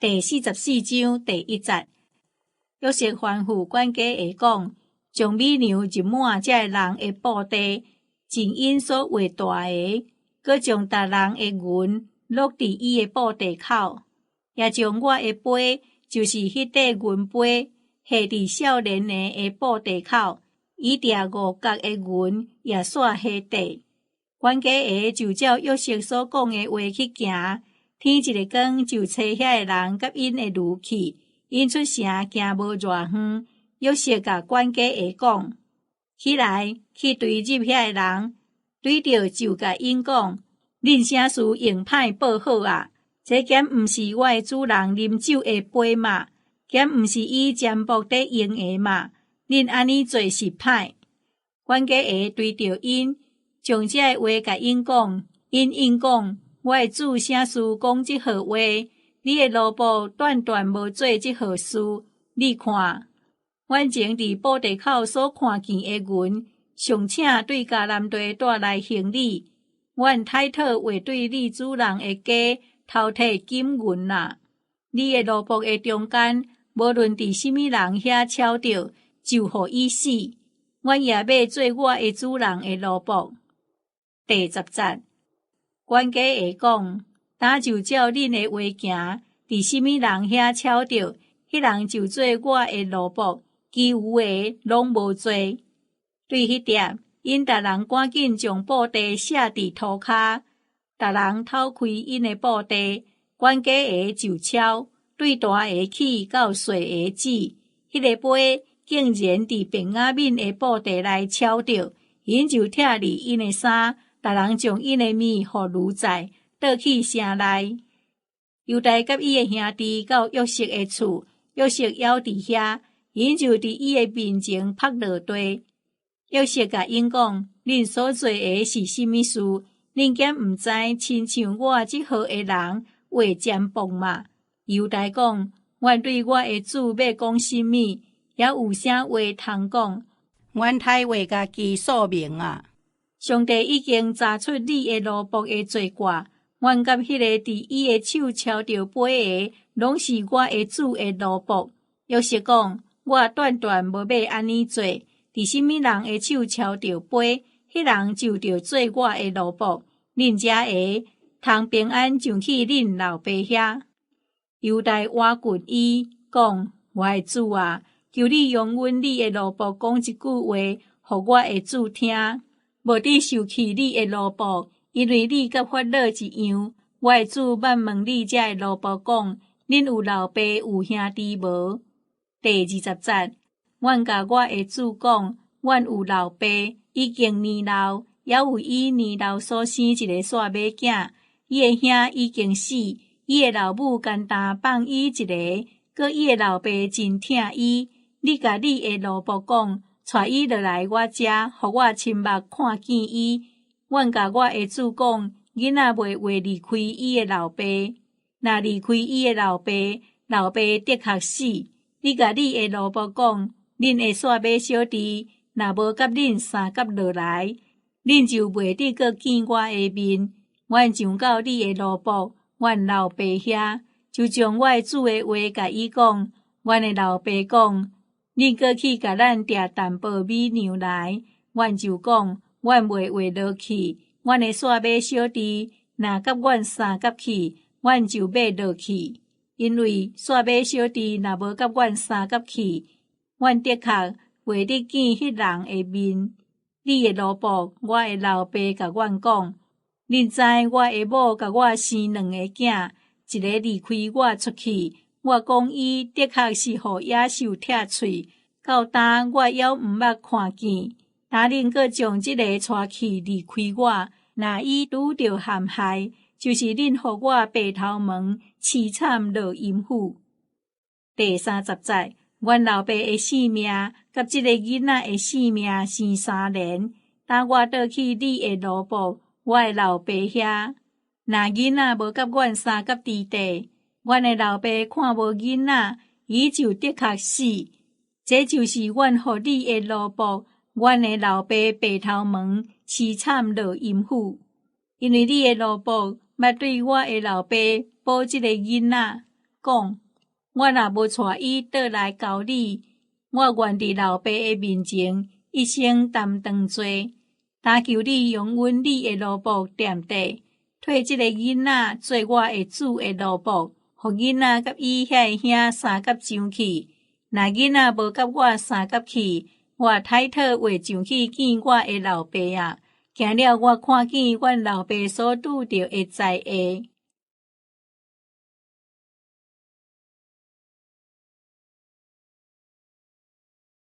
第44章第1节，約瑟吩咐管家下講，將米糧入滿這人的布袋，真因所畫大個，閣將逐人的銀落佇伊的布袋口，也將我的杯，就是迄塊銀杯，下佇少年人的布袋口，以條五角的銀也煞下底。管家下就照約瑟所講的話去行。天一個光就找遐個人甲因的驢去，因出城行無偌遠，約瑟甲管家下講，起來去追入遐個人，對着就甲因講，恁啥事用歹報好啊？這檢毋是我的主人啉酒的杯嘛？檢毋是伊占卜得用的嘛？恁安尼做是歹。管家下對着因，將這個話甲因講，因應講。我的主啥事講這號話，你的奴僕斷無做這號事。你看，阮前佇布袋口所看見的銀，尚請對迦南地帶來行禮。阮太討話對你主人的家偷摕金銀啦。你的奴僕的中間，無論佇什麼人遐超着，就互伊死。阮也要做我的主人的奴僕。第10節。管家下講，打就照恁的話行，佇什麼人遐超着，迄人就做我的奴僕，其餘的攏無做。對迄點，因逐人趕緊將布袋卸佇塗骹，逐人偷開因的布袋，管家下就抄，對大下起到細下止，迄個杯竟然佇便雅憫的布袋內抄着，因就拆離因的衫。逐人將因的物互奴才，倒去城內。猶大甲伊的兄弟到約瑟的厝，約瑟猶佇遐，因就佇伊的面前趴落地。約瑟甲因講：恁所做的是甚麼事？恁敢毋知，親像我這號的人話占卜嘛？猶大講：阮對我的主要講甚麼？也有啥話通講？阮太話家己說明啊！上帝已經查出你的奴僕的罪過，阮甲迄個佇伊的手抄着杯的，攏是我的主的奴僕。約瑟講，我斷無要安尼做，佇什麼人的手抄着杯，迄人就着做我的奴僕。恁遮下通平安上去恁老爸遐。猶大挖掘伊，講，我的主啊，求你容阮你的奴僕講一句話，互我的主聽。無得受氣你的奴僕，因為你甲法老一樣。我的主捌問你這的奴僕講，恁有老爸有兄弟無？第20節，阮甲我的主講，阮有老爸，已經年老，也有伊年老所生一個煞馬囝，伊的兄已經死，伊的老母簡單放伊一個，閣伊的老爸真疼伊。你甲你的奴僕講。帶伊落來我遮，互我親目看見伊。阮甲我的主講，囡仔袂話離開伊的老爸，若離開伊的老爸，老爸的確死。你甲你的奴僕講，恁的煞馬小弟，若無甲恁相夾落來，恁就袂得閣見我的面。阮上到你的奴僕，阮老爸遐，就將我的主的話甲伊講。阮的老爸講。恁閣去甲咱訂淡薄米糧來，阮就講，阮袂話落去。阮的煞馬小弟，若甲阮相夾去，阮就買落去。因為煞馬小弟若無甲阮相夾去，阮的確袂得見迄人的面。你的奴僕，我的老爸甲阮講，恁知我的某甲我生2個囝，一個離開我出去。我講伊的確是互野獸拆喙，到今我猶毋捌看見。當恁閣將這個帶去離開我，若伊拄着陷害，就是恁互我白頭毛淒慘落陰府。第30節，阮老爸的性命甲這個囡仔的性命生3年，當我倒去你的奴僕，我的老爸遐，若囡仔無甲阮相夾佇地。阮的老爸看無囡仔，伊就的確死。這就是阮互你的奴僕，阮的老爸白頭毛淒慘落陰府。因為你的奴僕捌對我的老爸保這個囡仔，讲，我若无带伊倒来交你，我愿伫老爸的面前一生担当做，但求你用阮你的奴仆惦地，替这个囡仔做我的主的奴仆，互囡仔甲伊遐兄相甲上去。若囡仔无甲我相甲去，我抬讨画上去见我的老爸啊！惊了我看见阮老爸所拄着的灾厄。